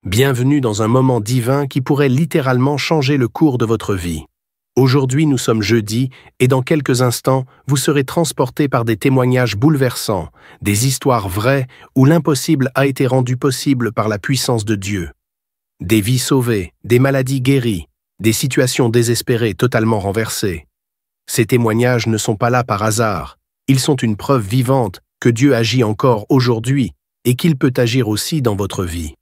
Bienvenue dans un moment divin qui pourrait littéralement changer le cours de votre vie. Aujourd'hui, nous sommes jeudi et dans quelques instants, vous serez transportés par des témoignages bouleversants, des histoires vraies où l'impossible a été rendu possible par la puissance de Dieu. Des vies sauvées, des maladies guéries, des situations désespérées totalement renversées. Ces témoignages ne sont pas là par hasard. Ils sont une preuve vivante que Dieu agit encore aujourd'hui et qu'il peut agir aussi dans votre vie.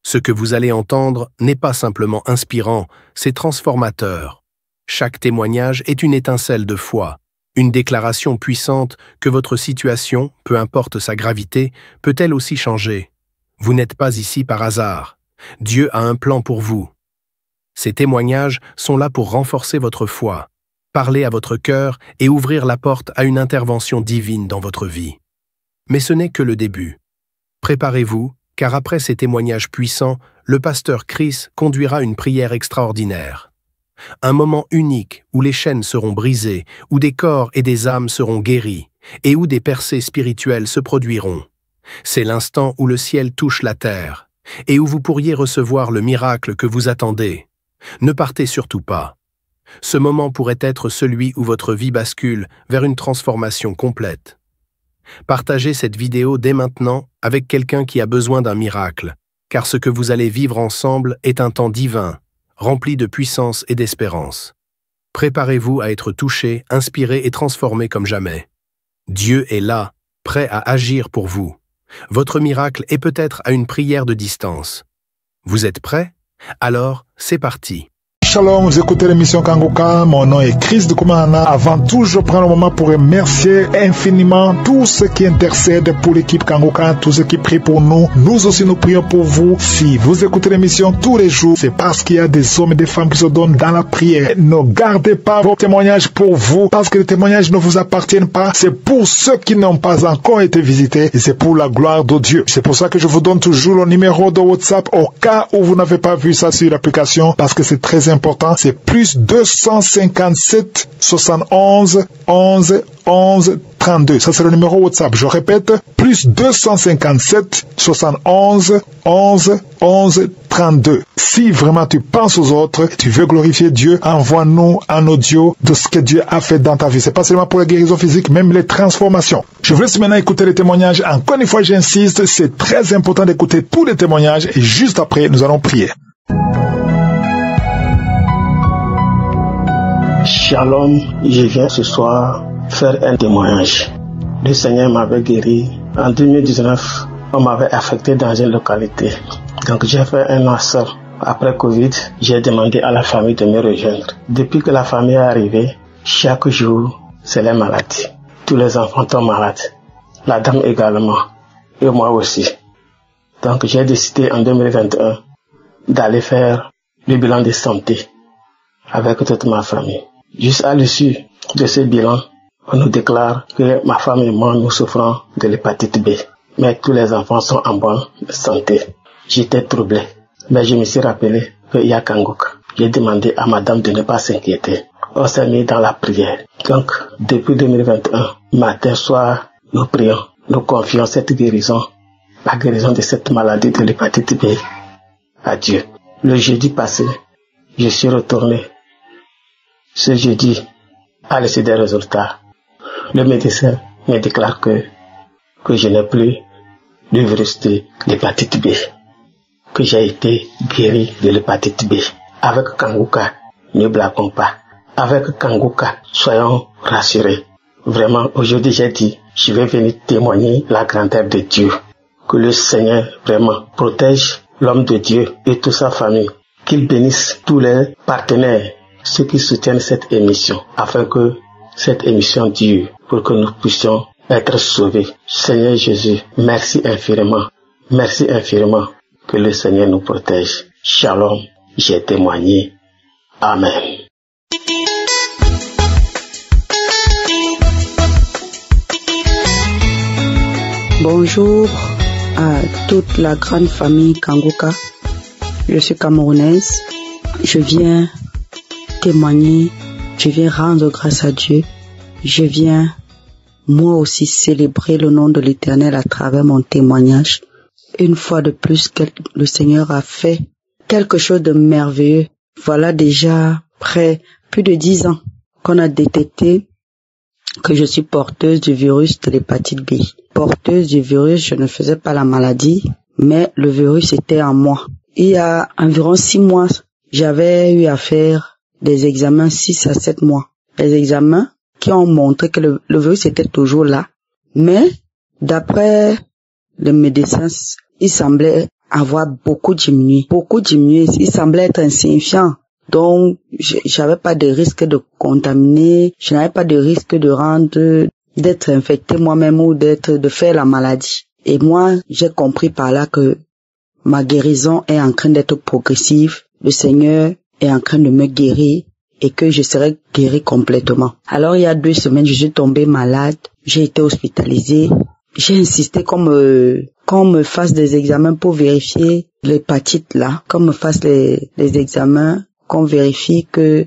Ce que vous allez entendre n'est pas simplement inspirant, c'est transformateur. Chaque témoignage est une étincelle de foi, une déclaration puissante que votre situation, peu importe sa gravité, peut elle aussi changer. Vous n'êtes pas ici par hasard. Dieu a un plan pour vous. Ces témoignages sont là pour renforcer votre foi, parler à votre cœur et ouvrir la porte à une intervention divine dans votre vie. Mais ce n'est que le début. Préparez-vous, car après ces témoignages puissants, le pasteur Chris conduira une prière extraordinaire. Un moment unique où les chaînes seront brisées, où des corps et des âmes seront guéris, et où des percées spirituelles se produiront. C'est l'instant où le ciel touche la terre, et où vous pourriez recevoir le miracle que vous attendez. Ne partez surtout pas. Ce moment pourrait être celui où votre vie bascule vers une transformation complète. Partagez cette vidéo dès maintenant avec quelqu'un qui a besoin d'un miracle, car ce que vous allez vivre ensemble est un temps divin, rempli de puissance et d'espérance. Préparez-vous à être touché, inspiré et transformé comme jamais. Dieu est là, prêt à agir pour vous. Votre miracle est peut-être à une prière de distance. Vous êtes prêts? Alors, c'est parti. Shalom, vous écoutez l'émission Kanguka, mon nom est Chris de Koumana. Avant tout, je prends le moment pour remercier infiniment tous ceux qui intercèdent pour l'équipe Kanguka, tous ceux qui prient pour nous. Nous aussi, nous prions pour vous. Si vous écoutez l'émission tous les jours, c'est parce qu'il y a des hommes et des femmes qui se donnent dans la prière. Ne gardez pas vos témoignages pour vous, parce que les témoignages ne vous appartiennent pas. C'est pour ceux qui n'ont pas encore été visités et c'est pour la gloire de Dieu. C'est pour ça que je vous donne toujours le numéro de WhatsApp au cas où vous n'avez pas vu ça sur l'application, parce que c'est très important. C'est plus 257 71 11 11 32. Ça, c'est le numéro WhatsApp. Je répète, plus 257 71 11 11 32. Si vraiment tu penses aux autres, tu veux glorifier Dieu, envoie-nous un audio de ce que Dieu a fait dans ta vie. C'est pas seulement pour la guérison physique, même les transformations. Je vous laisse maintenant écouter les témoignages. Encore une fois, j'insiste, c'est très important d'écouter tous les témoignages et juste après, nous allons prier. Shalom, je viens ce soir faire un témoignage. Le Seigneur m'avait guéri. En 2019, on m'avait affecté dans une localité. Donc j'ai fait un an seul. Après Covid, j'ai demandé à la famille de me rejoindre. Depuis que la famille est arrivée, chaque jour, c'est la maladie. Tous les enfants tombent malades. La dame également. Et moi aussi. Donc j'ai décidé en 2021 d'aller faire le bilan de santé avec toute ma famille. Juste à l'issue de ce bilan, on nous déclare que ma femme et moi nous souffrons de l'hépatite B. Mais tous les enfants sont en bonne santé. J'étais troublé, mais je me suis rappelé qu'il y a Kanguka. J'ai demandé à madame de ne pas s'inquiéter. On s'est mis dans la prière. Donc, depuis 2021, matin, soir, nous prions, nous confions cette guérison, la guérison de cette maladie de l'hépatite B, à Dieu. Le jeudi passé, je suis retourné. Ce jeudi, à l'issue des résultats, le médecin me déclare que je n'ai plus le virus de l'hépatite B, que j'ai été guéri de l'hépatite B. Avec Kanguka, ne blaguons pas. Avec Kanguka, soyons rassurés. Vraiment, aujourd'hui j'ai dit, je vais venir témoigner la grandeur de Dieu. Que le Seigneur vraiment protège l'homme de Dieu et toute sa famille. Qu'il bénisse tous les partenaires, ceux qui soutiennent cette émission, afin que cette émission dure, pour que nous puissions être sauvés. Seigneur Jésus, merci infiniment. Merci infiniment. Que le Seigneur nous protège. Shalom, j'ai témoigné. Amen. Bonjour à toute la grande famille Kanguka. Je suis camerounaise. Je viens témoigner, je viens rendre grâce à Dieu. Je viens moi aussi célébrer le nom de l'Éternel à travers mon témoignage. une fois de plus que le Seigneur a fait quelque chose de merveilleux. Voilà déjà plus de 10 ans qu'on a détecté que je suis porteuse du virus de l'hépatite B. Porteuse du virus, je ne faisais pas la maladie, mais le virus était en moi. Il y a environ 6 mois, j'avais eu à faire des examens 6 à 7 mois. Des examens qui ont montré que le virus était toujours là. Mais d'après les médecins, il semblait avoir beaucoup diminué. Il semblait être insignifiant. Donc, j'avais pas de risque de contaminer, je n'avais pas de risque d'être infecté moi-même ou de faire la maladie. Et moi, j'ai compris par là que ma guérison est en train d'être progressive. Le Seigneur est en train de me guérir et que je serai guéri complètement. Alors, il y a 2 semaines, je suis tombée malade. J'ai été hospitalisée. J'ai insisté qu'on me fasse des examens pour vérifier l'hépatite là, qu'on me fasse les examens, qu'on vérifie que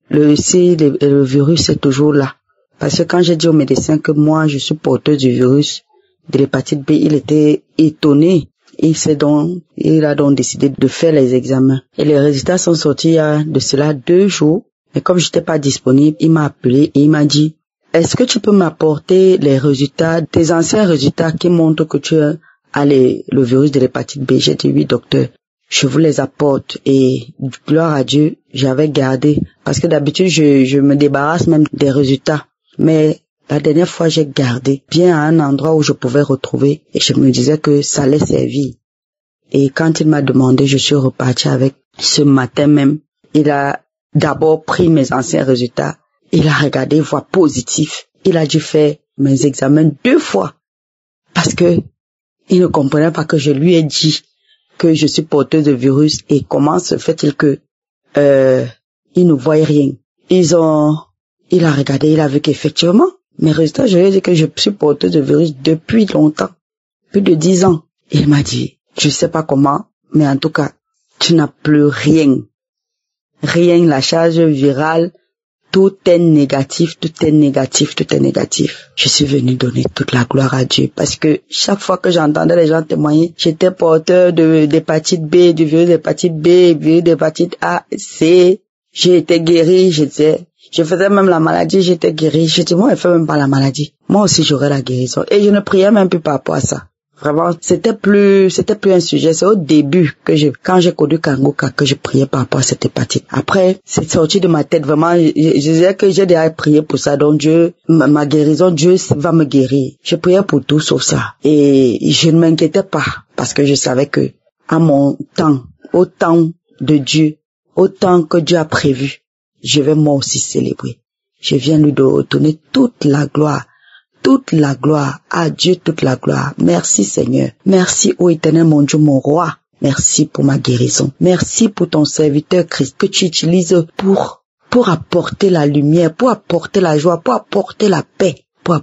le virus est toujours là. Parce que quand j'ai dit au médecin que moi, je suis porteuse du virus de l'hépatite B, il était étonné. Il a donc décidé de faire les examens. Et les résultats sont sortis il y a de cela 2 jours. Mais comme j'étais pas disponible, il m'a appelé et il m'a dit, est-ce que tu peux m'apporter les résultats, tes anciens résultats qui montrent que tu as le virus de l'hépatite B? J'ai dit oui, docteur. Je vous les apporte et gloire à Dieu, j'avais gardé. Parce que d'habitude, je me débarrasse même des résultats. Mais la dernière fois, j'ai gardé bien à un endroit où je pouvais retrouver et je me disais que ça allait servir. Et quand il m'a demandé, je suis reparti avec ce matin même. Il a d'abord pris mes anciens résultats. Il a regardé voie positive. Il a dû faire mes examens 2 fois. Parce que il ne comprenait pas que je lui ai dit que je suis porteuse de virus et comment se fait-il que il ne voyait rien. Il a regardé, il a vu qu'effectivement, mes résultats, je lui ai dit que je suis porteuse de virus depuis longtemps, plus de 10 ans. Il m'a dit, je sais pas comment, mais en tout cas, tu n'as plus rien. Rien, la charge virale, tout est négatif, tout est négatif, tout est négatif. Je suis venue donner toute la gloire à Dieu parce que chaque fois que j'entendais les gens témoigner, j'étais porteur d'hépatite B, du virus d'hépatite B, virus d'hépatite A, C. J'ai été guérie, je faisais même la maladie, j'étais guérie. Je dis, moi, je fais même pas la maladie. Moi aussi, j'aurai la guérison. Et je ne priais même plus par rapport à ça. Vraiment, c'était plus un sujet. C'est au début quand j'ai connu Kangoka, que je priais par rapport à cette hépatite. Après, c'est sorti de ma tête. Vraiment, je disais que j'ai déjà prié pour ça. Donc Dieu, ma guérison, Dieu va me guérir. Je priais pour tout sauf ça. Et je ne m'inquiétais pas parce que je savais que à mon temps, au temps de Dieu, au temps que Dieu a prévu, je vais moi aussi célébrer. Je viens lui donner toute la gloire. Toute la gloire, à Dieu toute la gloire. Merci Seigneur. Merci ô éternel mon Dieu, mon roi. Merci pour ma guérison. Merci pour ton serviteur Christ que tu utilises pour apporter la lumière, pour apporter la joie, pour apporter la paix, pour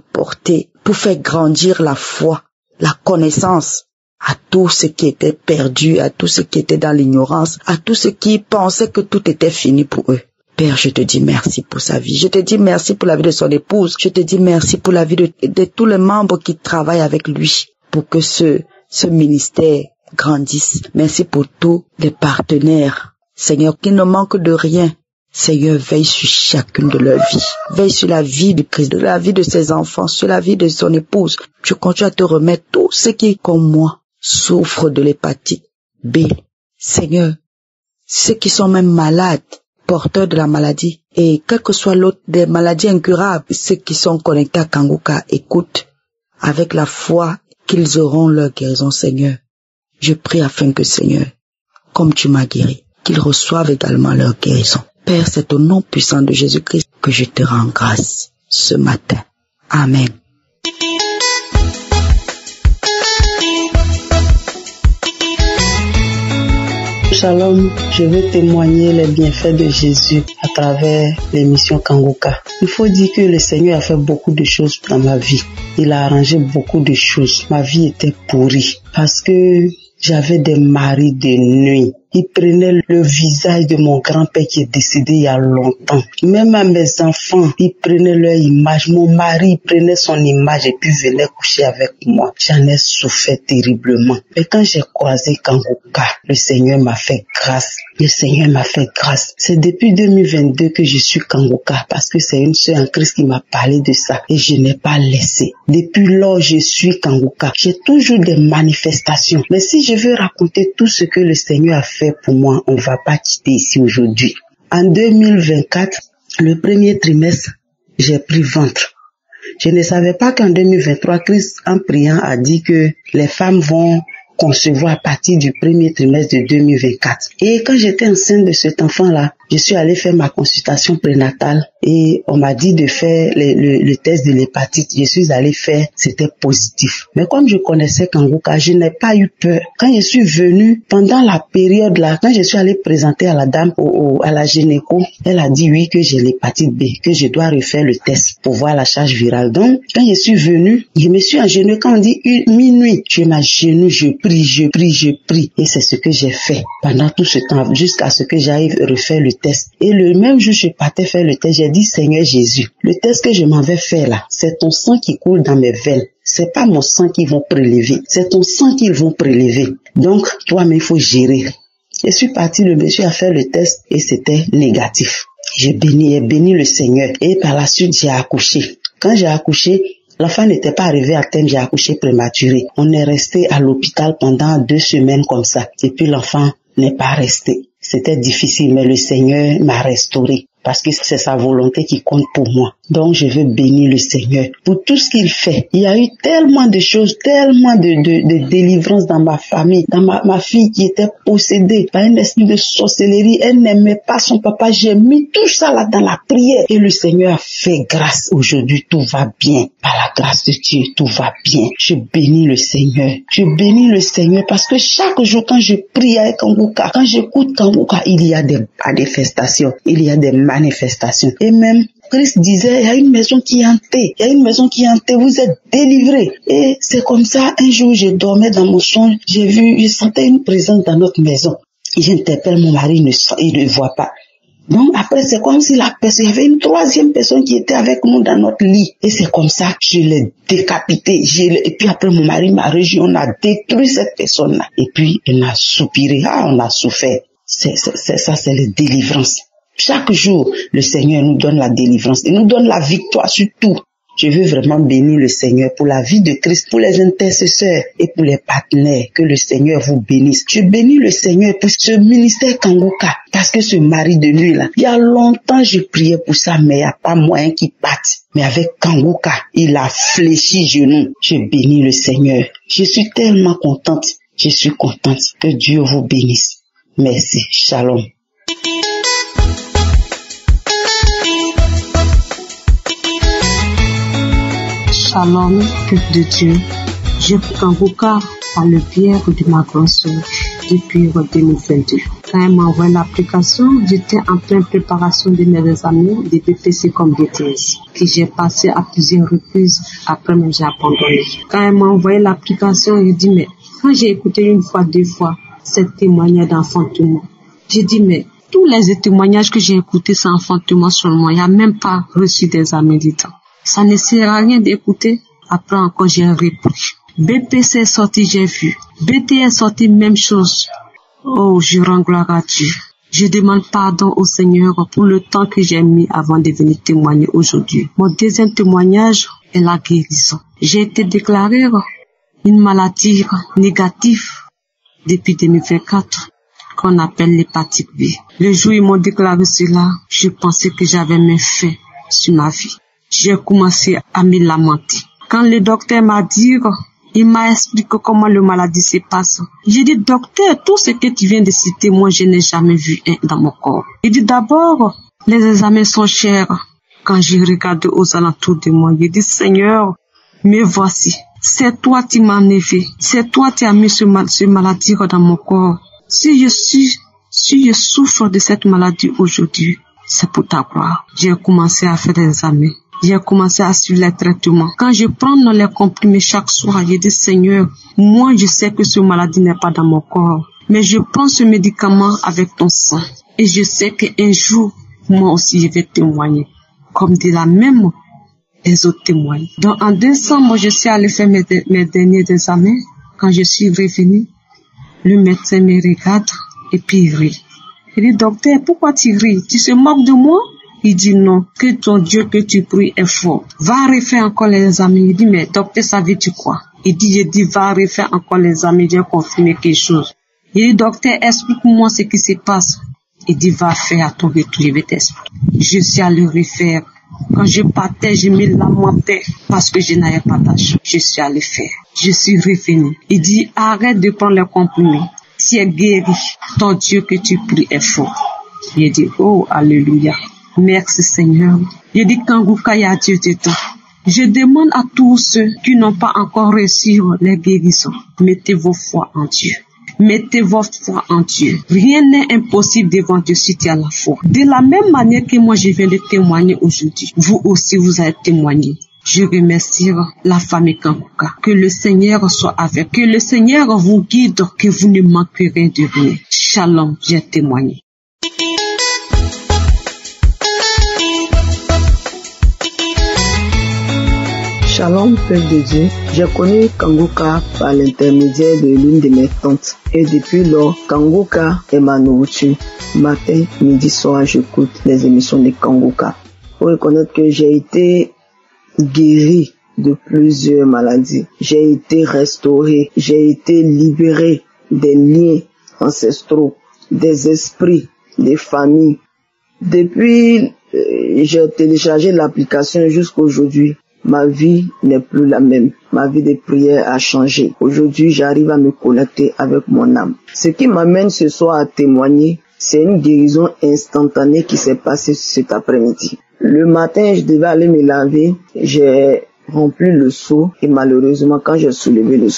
faire grandir la foi, la connaissance à tous ceux qui étaient perdus, à tous ceux qui étaient dans l'ignorance, à tous ceux qui pensaient que tout était fini pour eux. Père, je te dis merci pour sa vie. Je te dis merci pour la vie de son épouse. Je te dis merci pour la vie de tous les membres qui travaillent avec lui pour que ce ministère grandisse. Merci pour tous les partenaires. Seigneur, qui ne manque de rien. Seigneur, veille sur chacune de leur vie. Veille sur la vie de Christ, de la vie de ses enfants, sur la vie de son épouse. Je continue à te remettre tous ceux qui, comme moi, souffrent de l'hépatite B. Seigneur, ceux qui sont même malades, porteurs de la maladie, et quel que soit l'autre des maladies incurables, ceux qui sont connectés à Kangoka, écoute, avec la foi qu'ils auront leur guérison, Seigneur. Je prie afin que, Seigneur, comme tu m'as guéri, qu'ils reçoivent également leur guérison. Père, c'est au nom puissant de Jésus-Christ que je te rends grâce ce matin. Amen. Shalom, je veux témoigner les bienfaits de Jésus à travers l'émission Kangoka. Il faut dire que le Seigneur a fait beaucoup de choses dans ma vie. Il a arrangé beaucoup de choses. Ma vie était pourrie parce que j'avais des maris de nuit. il prenait le visage de mon grand-père qui est décédé il y a longtemps. Même à mes enfants, il prenait leur image. Mon mari prenait son image et puis venait coucher avec moi. J'en ai souffert terriblement. Mais quand j'ai croisé Kanguka, le Seigneur m'a fait grâce. Le Seigneur m'a fait grâce. C'est depuis 2022 que je suis Kanguka parce que c'est une sœur en Christ qui m'a parlé de ça et je n'ai pas laissé. Depuis lors, je suis Kanguka. J'ai toujours des manifestations. Mais si je veux raconter tout ce que le Seigneur a fait pour moi, on ne va pas quitter ici aujourd'hui. En 2024, le premier trimestre, j'ai pris ventre. Je ne savais pas qu'en 2023, Christ, en priant, a dit que les femmes vont concevoir à partir du premier trimestre de 2024. Et quand j'étais enceinte de cet enfant-là, je suis allée faire ma consultation prénatale et on m'a dit de faire le test de l'hépatite. Je suis allée faire, c'était positif. Mais comme je connaissais Kanguka, je n'ai pas eu peur. Quand je suis venue, pendant la période là, quand je suis allée présenter à la dame, à la gynéco, elle a dit oui que j'ai l'hépatite B, que je dois refaire le test pour voir la charge virale. Donc, quand je suis venue, je me suis agenouillée. Quand on dit minuit, je m'agenouille, je prie. Et c'est ce que j'ai fait pendant tout ce temps, jusqu'à ce que j'aille refaire le test. Et le même jour, je partais faire le test, j'ai dit, Seigneur Jésus, le test que je m'avais fait là, c'est ton sang qui coule dans mes veines. C'est pas mon sang qu'ils vont prélever, c'est ton sang qu'ils vont prélever. Donc, toi-même, il faut gérer. Je suis partie, le monsieur a fait le test et c'était négatif. J'ai béni le Seigneur. Et par la suite, j'ai accouché. Quand j'ai accouché, l'enfant n'était pas arrivé à terme, j'ai accouché prématuré. On est resté à l'hôpital pendant 2 semaines comme ça. Et puis l'enfant n'est pas resté. C'était difficile, mais le Seigneur m'a restauré. Parce que c'est sa volonté qui compte pour moi. Donc, je veux bénir le Seigneur pour tout ce qu'il fait. Il y a eu tellement de choses, tellement de délivrances dans ma famille, dans ma fille qui était possédée par un esprit de sorcellerie. Elle n'aimait pas son papa. J'ai mis tout ça là dans la prière. Et le Seigneur a fait grâce. Aujourd'hui, tout va bien. Par la grâce de Dieu, tout va bien. Je bénis le Seigneur. Je bénis le Seigneur parce que chaque jour, quand je prie avec Kanguka, quand j'écoute Kanguka, il y a des manifestations. Il y a des manifestations. Et même, Christ disait, il y a une maison qui est hantée. Il y a une maison qui est hantée. Vous êtes délivrés. Et c'est comme ça, un jour, je dormais dans mon songe. Je sentais une présence dans notre maison. J'interpelle mon mari, il ne voit pas. Donc après, c'est comme si il y avait une 3e personne qui était avec nous dans notre lit. Et c'est comme ça, je l'ai décapité. Et puis après, mon mari m'a rejoint. On a détruit cette personne-là. Et puis, elle a soupiré. On a souffert. Ça, c'est la délivrance. Chaque jour, le Seigneur nous donne la délivrance. Il nous donne la victoire sur tout. Je veux vraiment bénir le Seigneur pour la vie de Christ, pour les intercesseurs et pour les partenaires. Que le Seigneur vous bénisse. Je bénis le Seigneur pour ce ministère Kanguka. Parce que ce mari de lui là, il y a longtemps je priais pour ça, mais il n'y a pas moyen qu'il parte. Mais avec Kanguka, il a fléchi genou. Je bénis le Seigneur. Je suis tellement contente. Je suis contente. Que Dieu vous bénisse. Merci. Shalom. Shalom, peuple de Dieu. Je prie Kanguka par le biais de ma grande sœur depuis 2022. Quand elle m'a envoyé l'application, j'étais en pleine préparation de mes examens de BPC comme DTS, que j'ai passé à plusieurs reprises, après même j'ai abandonné. Quand elle m'a envoyé l'application, j'ai dit, mais quand j'ai écouté 1 fois, 2 fois, cette témoignage d'enfantement, j'ai dit, mais tous les témoignages que j'ai écoutés, c'est enfantement seulement. Il n'y a même pas reçu d'examen d'État. Ça ne sert à rien d'écouter. Après encore, j'ai repris. BPC est sorti, j'ai vu. BT est sorti, même chose. Oh, je rends gloire à Dieu. Je demande pardon au Seigneur pour le temps que j'ai mis avant de venir témoigner aujourd'hui. Mon deuxième témoignage est la guérison. J'ai été déclarée une maladie négative depuis 2024 qu'on appelle l'hépatite B. Le jour où ils m'ont déclaré cela, je pensais que j'avais mes faits sur ma vie. J'ai commencé à me lamenter. Quand le docteur m'a dit, il m'a expliqué comment la maladie se passe. J'ai dit, docteur, tout ce que tu viens de citer, moi, je n'ai jamais vu dans mon corps. Il dit, d'abord, les examens sont chers. Quand j'ai regardé aux alentours de moi, j'ai dit, Seigneur, me voici. C'est toi qui m'as enlevé. C'est toi qui as mis ce maladie dans mon corps. Si je souffre de cette maladie aujourd'hui, c'est pour ta gloire. J'ai commencé à faire des examens. J'ai commencé à suivre les traitements. Quand je prends les comprimés chaque soir, j'ai dit, Seigneur, moi je sais que cette maladie n'est pas dans mon corps. mais je prends ce médicament avec ton sang. Et je sais qu'un jour, moi aussi, je vais témoigner. Comme de la même, les autres témoignent. Donc, en décembre, je suis allée faire mes derniers examens. Quand je suis revenue, le médecin me regarde et puis il rit. Il dit, docteur, pourquoi tu ris? Tu te moques de moi? Il dit non, que ton Dieu que tu pries est fort. Va refaire encore les examens. Il dit, mais docteur, ça veut dire quoi? Il dit, va refaire encore les examens, j'ai confirmé quelque chose. Il dit, docteur, explique-moi ce qui se passe. Il dit, va faire à ton retour, je vais t'expliquer. Je suis allée refaire. Quand je partais, je me lamentais parce que je n'avais pas d'argent. Je suis allée faire. Je suis revenue. Il dit, arrête de prendre les comprimés. Tu es guéri. Ton Dieu que tu pries est fort. Il dit, oh, alléluia. Merci Seigneur. Il dit, Kanguka, il y a Dieu dedans. Je demande à tous ceux qui n'ont pas encore reçu les guérisons, mettez vos foi en Dieu. Mettez votre foi en Dieu. Rien n'est impossible devant Dieu si tu as la foi. De la même manière que moi je viens de témoigner aujourd'hui, vous aussi vous avez témoigné. Je remercie la famille Kanguka. Que le Seigneur soit avec. Que le Seigneur vous guide, que vous ne manquerez de rien. Shalom, j'ai témoigné. Shalom, peuple de Dieu. J'ai connu Kanguka par l'intermédiaire de l'une de mes tantes. Et depuis lors, Kanguka est ma nourriture. Matin, midi, soir, j'écoute les émissions de Kanguka. Pour reconnaître que j'ai été guéri de plusieurs maladies. J'ai été restauré. J'ai été libéré des liens ancestraux, des esprits, des familles. Depuis, j'ai téléchargé l'application jusqu'à aujourd'hui. Ma vie n'est plus la même. Ma vie de prière a changé. Aujourd'hui, j'arrive à me connecter avec mon âme. Ce qui m'amène ce soir à témoigner, c'est une guérison instantanée qui s'est passée cet après-midi. Le matin, je devais aller me laver. J'ai rempli le seau et malheureusement, quand j'ai soulevé le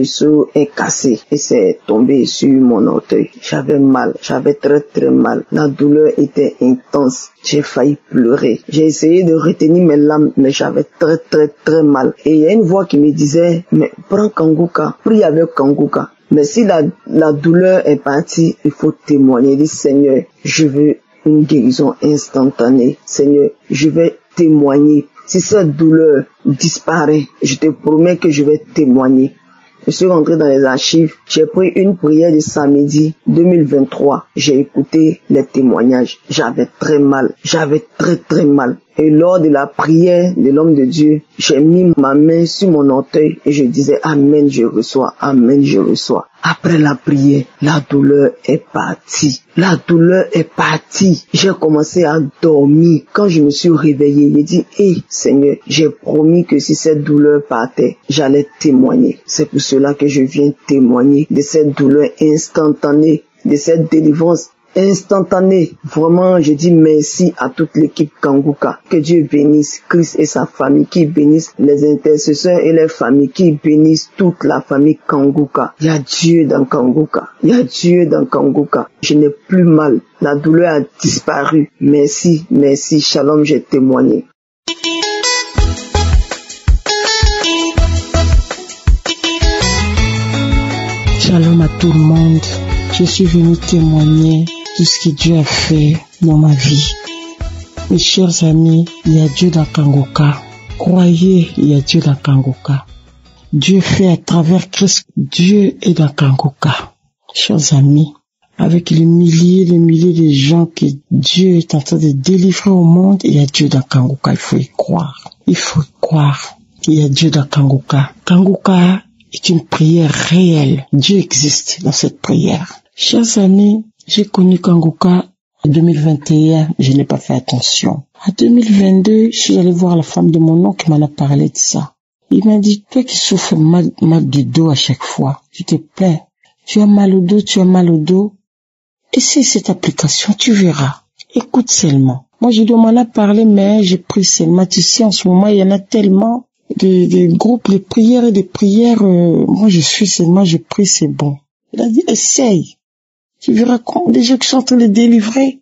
seau est cassé et c'est tombé sur mon orteil. J'avais mal, j'avais très très mal. La douleur était intense. J'ai failli pleurer. J'ai essayé de retenir mes larmes, mais j'avais très très très mal. Et il y a une voix qui me disait, mais prends Kanguka, prie avec Kanguka. Mais si la douleur est partie, il faut témoigner. Dis Seigneur, je veux une guérison instantanée. Seigneur, je vais témoigner. Si cette douleur disparaît, je te promets que je vais témoigner. Je suis rentré dans les archives, j'ai pris une prière de samedi 2023. J'ai écouté les témoignages. J'avais très mal, j'avais très très mal. Et lors de la prière de l'homme de Dieu, j'ai mis ma main sur mon orteil et je disais Amen, je reçois, Amen, je reçois. Après la prière, la douleur est partie. La douleur est partie. J'ai commencé à dormir. Quand je me suis réveillé, j'ai dit, Seigneur, j'ai promis que si cette douleur partait, j'allais témoigner. C'est pour cela que je viens témoigner de cette douleur instantanée, de cette délivrance instantanée. Vraiment, je dis merci à toute l'équipe Kanguka. Que Dieu bénisse Christ et sa famille, qui bénisse les intercesseurs et les familles, qui bénisse toute la famille Kanguka. Il y a Dieu dans Kanguka. Il y a Dieu dans Kanguka. Je n'ai plus mal. La douleur a disparu. Merci, merci. Shalom, j'ai témoigné. Shalom à tout le monde. Je suis venu témoigner tout ce que Dieu a fait dans ma vie. Mes chers amis, il y a Dieu dans Kanguka. Croyez, il y a Dieu dans Kanguka. Dieu fait à travers Christ. Dieu est dans Kanguka. Chers amis, avec les milliers de gens que Dieu est en train de délivrer au monde, il y a Dieu dans Kanguka. Il faut y croire. Il faut y croire. Il y a Dieu dans Kanguka. Kanguka est une prière réelle. Dieu existe dans cette prière. Chers amis, j'ai connu Kanguka en 2021, je n'ai pas fait attention. En 2022, je suis allé voir la femme de mon oncle qui m'en a parlé de ça. Il m'a dit, toi qui souffres mal du dos à chaque fois, tu te plains. Tu as mal au dos, essaie cette application, tu verras. Écoute seulement. Moi, je dois m'en a parlé, mais j'ai pris seulement. Tu sais, en ce moment, il y en a tellement des groupes, des prières. Moi, je suis seulement, je prie, c'est bon. Il a dit, essaye. Tu verras comment les gens qui sont en train de délivrer.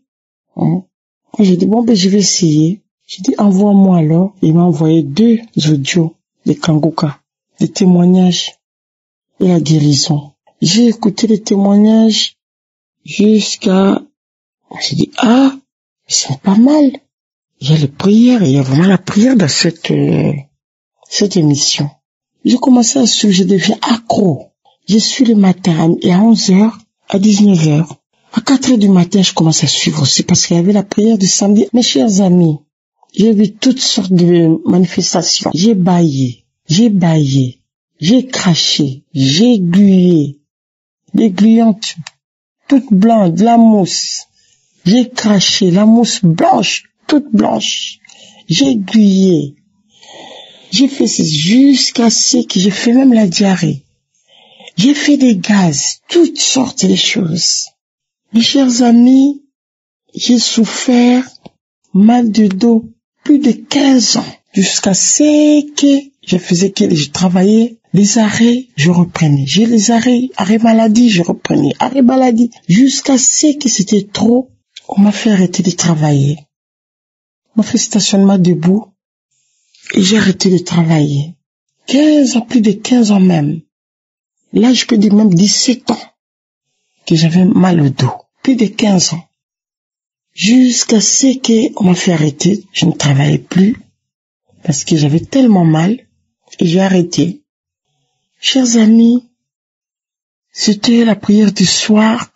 J'ai dit, je vais essayer. J'ai dit, envoie-moi alors. Il m'a envoyé 2 audios de Kanguka, des témoignages et la guérison. J'ai écouté les témoignages jusqu'à... J'ai dit, c'est pas mal. Il y a les prières, il y a vraiment la prière dans cette émission. J'ai commencé à suivre, je deviens accro. Je suis le matin et à 11h, à 19h. À 4h du matin, je commence à suivre aussi parce qu'il y avait la prière du samedi. Mes chers amis, j'ai vu toutes sortes de manifestations. J'ai baillé, j'ai craché, j'ai glué, des gluantes toutes blanches, de la mousse. J'ai craché, la mousse blanche, toute blanche. J'ai glué. J'ai fait jusqu'à ce que j'ai fait même la diarrhée. J'ai fait des gaz, toutes sortes de choses. Mes chers amis, j'ai souffert mal de dos plus de 15 ans. Jusqu'à ce que je travaillais, les arrêts, je reprenais. J'ai les arrêts maladie, je reprenais. Arrêt maladie. Jusqu'à ce que c'était trop, on m'a fait arrêter de travailler. On m'a fait stationnement debout et j'ai arrêté de travailler. 15 ans, plus de 15 ans même. Là, je peux dire même 17 ans que j'avais mal au dos. Plus de 15 ans. Jusqu'à ce qu'on m'a fait arrêter. Je ne travaillais plus parce que j'avais tellement mal et j'ai arrêté. Chers amis, c'était la prière du soir.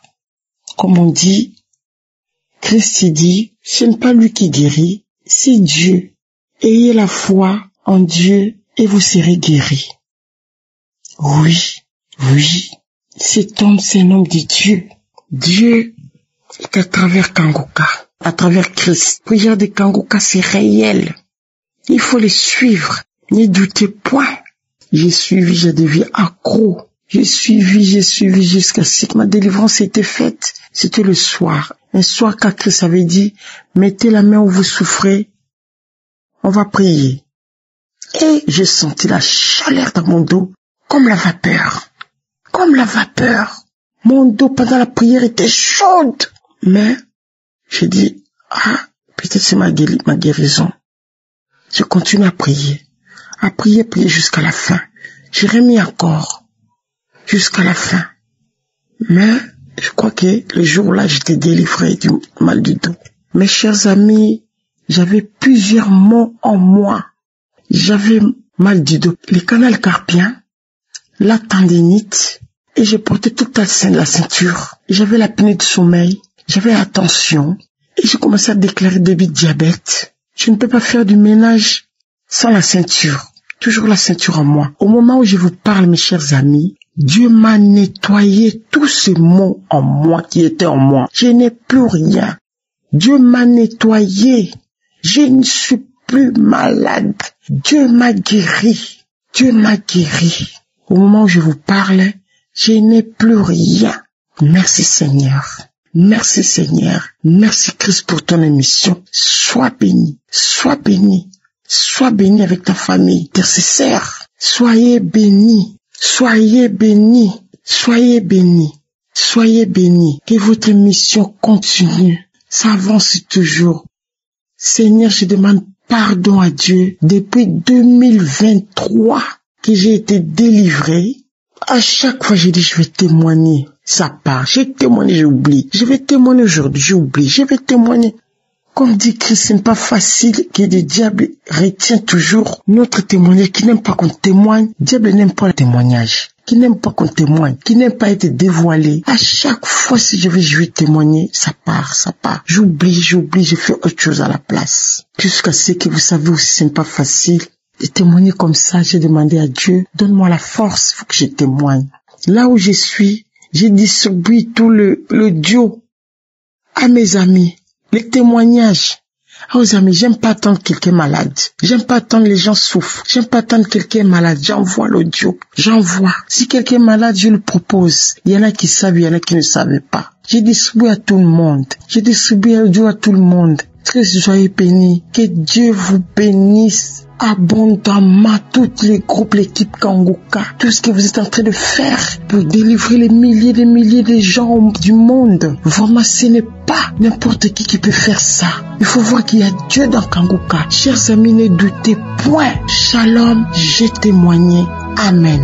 Comme on dit, Christ dit, ce n'est pas lui qui guérit, c'est Dieu. Ayez la foi en Dieu et vous serez guéris. Oui, cet homme, c'est un homme de Dieu. Dieu est à travers Kangoka, à travers Christ. Prière de Kangoka, c'est réel. Il faut les suivre. Ne doutez point. J'ai suivi, j'ai devenu accro. J'ai suivi jusqu'à ce que ma délivrance était faite. C'était le soir. Un soir quand Christ avait dit, mettez la main où vous souffrez. On va prier. Et j'ai senti la chaleur dans mon dos, comme la vapeur. Comme la vapeur. Mon dos pendant la prière était chaude. Mais, j'ai dit, peut-être c'est ma guérison. Je continue à prier jusqu'à la fin. J'ai remis encore, jusqu'à la fin. Mais, je crois que le jour-là, j'étais délivré du mal du dos. Mes chers amis, j'avais plusieurs maux en moi. J'avais mal du dos, le canal carpien, la tendinite, et j'ai porté toute la ceinture. J'avais l'apnée de sommeil, j'avais la tension, et j'ai commencé à déclarer début de diabète. Je ne peux pas faire du ménage sans la ceinture. Toujours la ceinture en moi. Au moment où je vous parle, mes chers amis, Dieu m'a nettoyé tous ces maux en moi qui étaient en moi. Je n'ai plus rien. Dieu m'a nettoyé. Je ne suis plus malade. Dieu m'a guéri. Dieu m'a guéri. Au moment où je vous parle, je n'ai plus rien. Merci Seigneur. Merci Seigneur. Merci Christ pour ton émission. Sois béni. Sois béni. Sois béni avec ta famille, intercesseur. Soyez bénis. Soyez bénis. Soyez bénis. Soyez bénis. Que votre mission continue. Ça avance toujours. Seigneur, je demande pardon à Dieu depuis 2023 que j'ai été délivré. À chaque fois, j'ai dit, je vais témoigner. Ça part. J'ai témoigné, j'oublie. Je vais témoigner aujourd'hui, j'oublie. Je vais témoigner. Comme dit Christ, ce n'est pas facile que le diable retienne toujours notre témoignage, qui n'aime pas qu'on témoigne. Le diable n'aime pas le témoignage, qui n'aime pas qu'on témoigne, qui n'aime pas être dévoilé. À chaque fois, si je vais témoigner, ça part. J'oublie, je fais autre chose à la place. Jusqu'à ce que vous savez aussi, ce n'est pas facile de témoigner comme ça. J'ai demandé à Dieu, donne-moi la force, il faut que je témoigne. Là où je suis, j'ai distribué tout l'audio à mes amis. Les témoignages. Aux amis, j'aime pas attendre quelqu'un malade. J'aime pas attendre les gens souffrent. J'aime pas attendre quelqu'un malade. J'envoie l'audio. J'envoie. Si quelqu'un est malade, je le propose. Il y en a qui savent, il y en a qui ne savent pas. J'ai distribué à tout le monde. J'ai distribué l'audio à tout le monde. Que soyez bénis. Que Dieu vous bénisse abondamment, tous les groupes, l'équipe Kangoka, tout ce que vous êtes en train de faire pour délivrer les milliers de gens du monde. Vraiment, ce n'est pas n'importe qui peut faire ça. Il faut voir qu'il y a Dieu dans Kangoka. Chers amis, ne doutez point. Shalom, j'ai témoigné. Amen.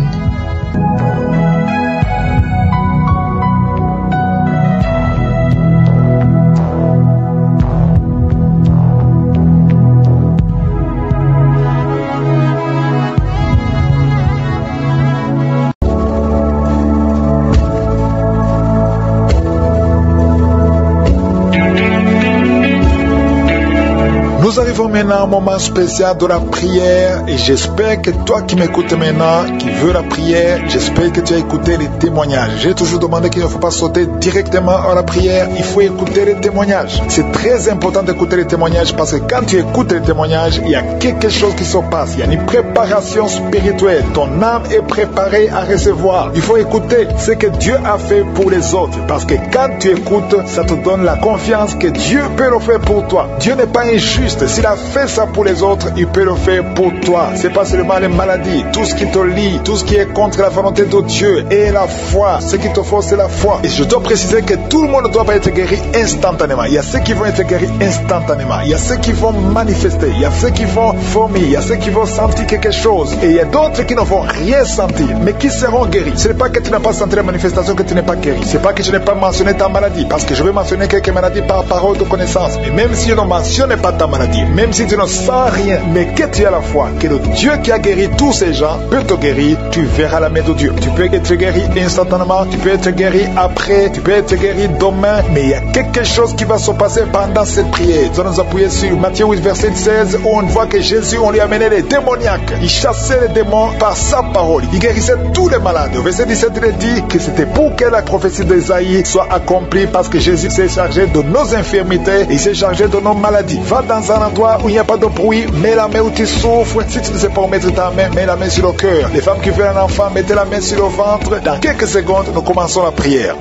Nous arrivons maintenant à un moment spécial de la prière et j'espère que toi qui m'écoutes maintenant, qui veux la prière, j'espère que tu as écouté les témoignages. J'ai toujours demandé qu'il ne faut pas sauter directement à la prière, il faut écouter les témoignages. C'est très important d'écouter les témoignages parce que quand tu écoutes les témoignages, il y a quelque chose qui se passe. Il y a une préparation spirituelle. Ton âme est préparée à recevoir. Il faut écouter ce que Dieu a fait pour les autres parce que quand tu écoutes, ça te donne la confiance que Dieu peut le faire pour toi. Dieu n'est pas injuste. S'il a fait ça pour les autres, il peut le faire pour toi. C'est pas seulement les maladies, tout ce qui te lie, tout ce qui est contre la volonté de Dieu et la foi. Ce qui te faut, c'est la foi. Et je dois préciser que tout le monde ne doit pas être guéri instantanément. Il y a ceux qui vont être guéris instantanément. Il y a ceux qui vont manifester. Il y a ceux qui vont vomir. Il y a ceux qui vont sentir quelque chose. Et il y a d'autres qui ne vont rien sentir, mais qui seront guéris. Ce n'est pas que tu n'as pas senti la manifestation que tu n'es pas guéri. Ce n'est pas que je n'ai pas mentionné ta maladie, parce que je vais mentionner quelques maladies par parole de connaissance. Et même si je ne mentionne pas ta maladie, même si tu ne sens rien, mais que tu as la foi, que le Dieu qui a guéri tous ces gens peut te guérir, tu verras la main de Dieu. Tu peux être guéri instantanément, tu peux être guéri après, tu peux être guéri demain, mais il y a quelque chose qui va se passer pendant cette prière. Nous allons nous appuyer sur Matthieu 8, verset 16, où on voit que Jésus, on lui amenait les démoniaques. Il chassait les démons par sa parole. Il guérissait tous les malades. Au verset 17, il dit que c'était pour que la prophétie d'Ésaïe soit accomplie parce que Jésus s'est chargé de nos infirmités, il s'est chargé de nos maladies. Va dans un endroit où il n'y a pas de bruit, mets la main où tu souffres. Si tu ne sais pas où mettre ta main, mets la main sur le cœur. Les femmes qui veulent un enfant, mettez la main sur le ventre. Dans quelques secondes, nous commençons la prière.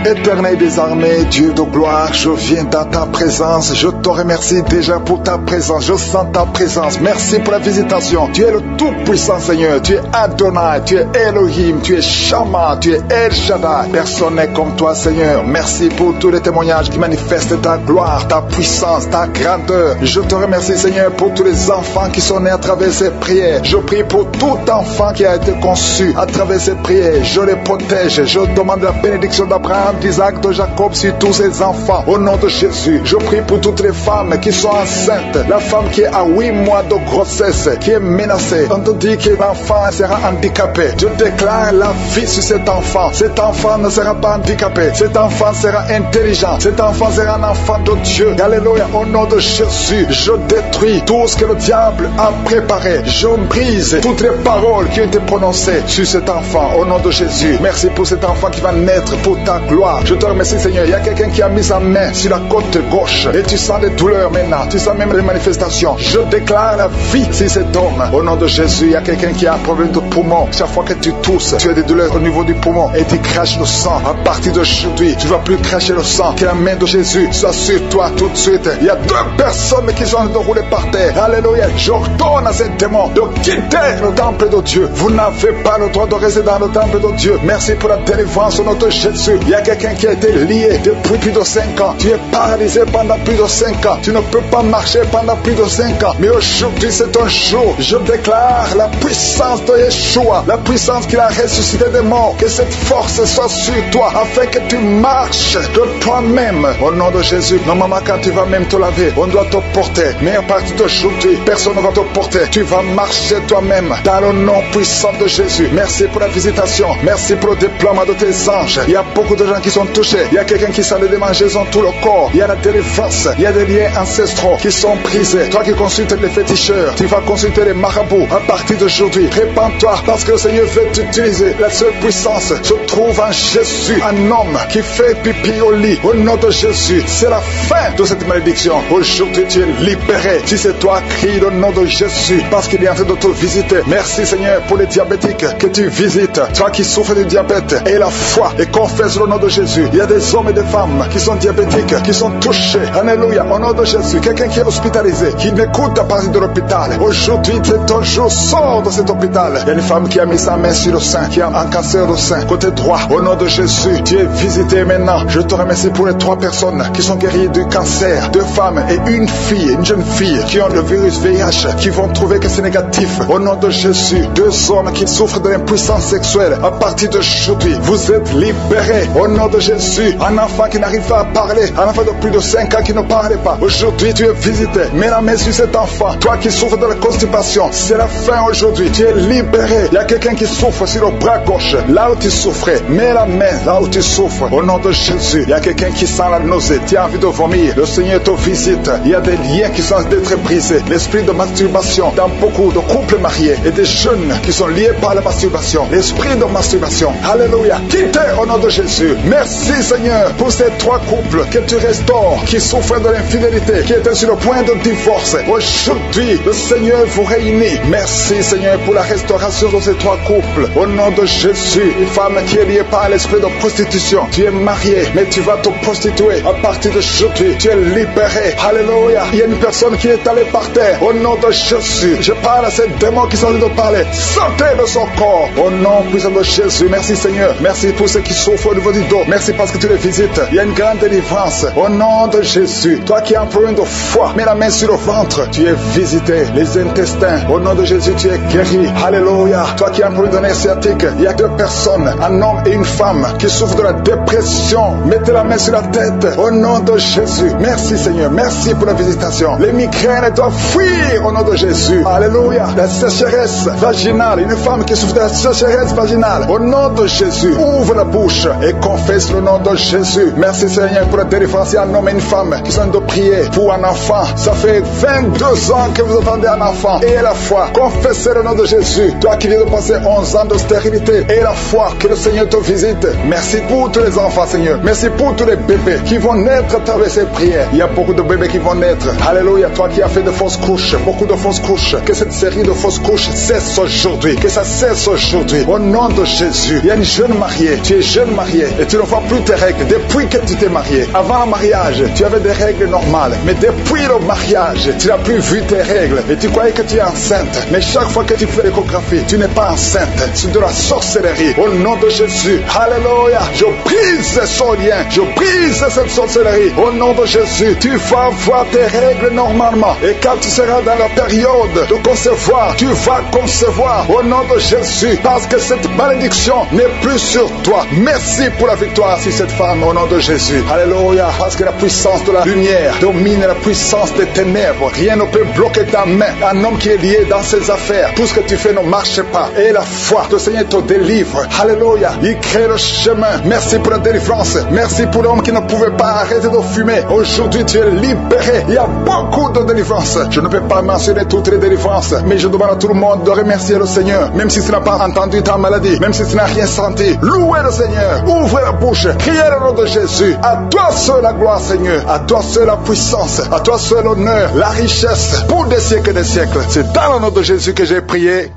Éternel des armées, Dieu de gloire, je viens dans ta présence. Je te remercie déjà pour ta présence. Je sens ta présence. Merci pour la visitation. Tu es le tout-puissant Seigneur. Tu es Adonai, tu es Elohim, tu es Shama, tu es El Shaddai. Personne n'est comme toi Seigneur. Merci pour tous les témoignages qui manifestent ta gloire, ta puissance, ta grandeur. Je te remercie Seigneur pour tous les enfants qui sont nés à travers ces prières. Je prie pour tout enfant qui a été conçu à travers ces prières. Je les protège. Je demande la bénédiction d'Abraham, d'Isaac, de Jacob sur tous ces enfants. Au nom de Jésus, je prie pour toutes les femmes qui sont enceintes. La femme qui est à 8 mois de grossesse, qui est menacée. On te dit que l'enfant sera handicapé. Je déclare la vie sur cet enfant. Cet enfant ne sera pas handicapé. Cet enfant sera intelligent. Cet enfant sera un enfant de Dieu. Alléluia. Au nom de Jésus, je détruis tout ce que le diable a préparé. Je brise toutes les paroles qui ont été prononcées sur cet enfant. Au nom de Jésus, merci pour cet enfant qui va naître pour ta gloire. Je te remercie Seigneur. Il y a quelqu'un qui a mis sa main sur la côte gauche et tu sens les douleurs maintenant. Tu sens même les manifestations. Je déclare la vie sur cet homme. Au nom de Jésus, il y a quelqu'un qui a un problème de poumon. Chaque fois que tu tousses, tu as des douleurs au niveau du poumon et tu craches le sang. À partir d'aujourd'hui, tu ne vas plus cracher le sang. Que la main de Jésus soit sur toi tout de suite. Il y a 2 personnes qui sont en train de rouler par terre. Alléluia. J'ordonne à ces démons de quitter le temple de Dieu. Vous n'avez pas le droit de rester dans le temple de Dieu. Merci pour la délivrance au nom de Jésus. Il y a quelqu'un qui a été lié depuis plus de 5 ans. Tu es paralysé pendant plus de 5 ans. Tu ne peux pas marcher pendant plus de 5 ans. Mais aujourd'hui, c'est un jour. Je déclare la puissance de Yeshua, la puissance qu'il a ressuscité des morts. Que cette force soit sur toi afin que tu marches de toi-même. Au nom de Jésus, normalement, quand tu vas même te laver, on doit te porter. Mais à partir d'aujourd'hui, personne ne va te porter. Tu vas marcher toi-même dans le nom puissant de Jésus. Merci pour la visitation. Merci pour le déploiement de tes anges. Il y a beaucoup de gens qui sont touchés. Il y a quelqu'un qui sent les démangeaisons tout le corps. Il y a la délivrance. Il y a des liens ancestraux qui sont brisés. Toi qui consultes les féticheurs, tu vas consulter les marabouts. À partir d'aujourd'hui, répands-toi parce que le Seigneur veut t'utiliser. La seule puissance se trouve en Jésus, un homme qui fait pipi au lit. Au nom de Jésus, c'est la fin de cette malédiction. Aujourd'hui, tu es libéré. Si c'est toi, crie le nom de Jésus parce qu'il est en train de te visiter. Merci Seigneur pour les diabétiques que tu visites. Toi qui souffres du diabète et la foi et confesse le nom de Jésus. Il y a des hommes et des femmes qui sont diabétiques, qui sont touchés. Alléluia, au nom de Jésus. Quelqu'un qui est hospitalisé, qui m'écoute à partir de l'hôpital. Aujourd'hui, c'est ton jour. Sors de cet hôpital. Il y a une femme qui a mis sa main sur le sein, qui a un cancer au sein, côté droit. Au nom de Jésus, tu es visité maintenant. Je te remercie pour les 3 personnes qui sont guéries du cancer. 2 femmes et une fille, une jeune fille, qui ont le virus VIH, qui vont trouver que c'est négatif. Au nom de Jésus, 2 hommes qui souffrent de l'impuissance sexuelle. À partir d'aujourd'hui, vous êtes libérés. Au nom de Jésus. Un enfant qui n'arrive pas à parler, un enfant de plus de 5 ans qui ne parlait pas. Aujourd'hui, tu es visité. Mets la main sur cet enfant. Toi qui souffres de la constipation, c'est la fin aujourd'hui. Tu es libéré. Il y a quelqu'un qui souffre sur le bras gauche. Là où tu souffrais, mets la main là où tu souffres. Au nom de Jésus, il y a quelqu'un qui sent la nausée. Tu as envie de vomir. Le Seigneur te visite. Il y a des liens qui sont d'être brisés. L'esprit de masturbation dans beaucoup de couples mariés et des jeunes qui sont liés par la masturbation. L'esprit de masturbation. Alléluia. Quittez au nom de Jésus. Merci Seigneur pour ces 3 couples que tu restaures, qui souffrent de l'infidélité, qui étaient sur le point de divorce. Aujourd'hui, le Seigneur vous réunit. Merci Seigneur pour la restauration de ces 3 couples. Au nom de Jésus, une femme qui est liée par l'esprit de prostitution. Tu es marié, mais tu vas te prostituer. À partir d'aujourd'hui, tu es libéré. Alléluia. Il y a une personne qui est allée par terre. Au nom de Jésus, je parle à ces démons qui sont en train de parler. Sortez de son corps. Au nom puissant de Jésus. Merci Seigneur. Merci pour ceux qui souffrent au niveau du dos. Merci parce que tu les visites. Il y a une grande délivrance. Au nom de Jésus. Toi qui as un problème de foie, mets la main sur le ventre. Tu es visité. Les intestins. Au nom de Jésus, tu es guéri. Alléluia. Toi qui as un problème de nerf sciatique, il y a 2 personnes, un homme et une femme, qui souffrent de la dépression. Mettez la main sur la tête. Au nom de Jésus. Merci Seigneur. Merci pour la visitation. Les migraines doivent fuir au nom de Jésus. Alléluia. La sécheresse vaginale. Une femme qui souffre de la sécheresse vaginale. Au nom de Jésus. Ouvre la bouche et confesse le nom de Jésus. Merci Seigneur pour la délivrance. Il y a un homme et une femme qui sont de prier pour un enfant. Ça fait 22 ans que vous attendez un enfant. Et la foi. Confessez le nom de Jésus. Toi qui viens de passer 11 ans de stérilité. Et la foi que le Seigneur te visite. Merci pour tous les enfants Seigneur. Merci pour tous les bébés qui vont naître à travers ces prières. Il y a beaucoup de bébés qui vont naître. Alléluia. Toi qui as fait de fausses couches. Beaucoup de fausses couches. Que cette série de fausses couches cesse aujourd'hui. Que ça cesse aujourd'hui. Au nom de Jésus. Il y a une jeune mariée. Tu es jeune mariée. Et tu ne vois plus tes règles. Depuis que tu t'es marié. Avant le mariage, tu avais des règles normales. Mais depuis le mariage, tu n'as plus vu tes règles. Et tu croyais que tu es enceinte. Mais chaque fois que tu fais l'échographie, tu n'es pas enceinte. C'est de la sorcellerie. Au nom de Jésus. Alléluia. Je brise ce lien. Je brise cette sorcellerie. Au nom de Jésus. Tu vas voir tes règles normalement. Et quand tu seras dans la période de concevoir, tu vas concevoir. Au nom de Jésus. Parce que cette malédiction n'est plus sur toi. Merci pour la victoire sur cette femme. Au nom de Jésus. Alléluia. Parce que la puissance de la lumière domine la puissance des ténèbres. Rien ne peut bloquer ta main. Un homme qui est lié dans ses affaires. Tout ce que tu fais ne marche pas. Et la foi, le Seigneur te délivre. Alléluia. Il crée le chemin. Merci pour la délivrance. Merci pour l'homme qui ne pouvait pas arrêter de fumer. Aujourd'hui, tu es libéré. Il y a beaucoup de délivrances. Je ne peux pas mentionner toutes les délivrances, mais je demande à tout le monde de remercier le Seigneur. Même si tu n'as pas entendu ta maladie, même si tu n'as rien senti, louez le Seigneur. Ouvrez la bouche. Criez le nom de Jésus. À toi seul la gloire, Seigneur. À toi seul la puissance. À toi seul l'honneur, la richesse pour des siècles et des siècles. C'est dans le nom de Jésus que j'ai prié.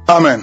Amen.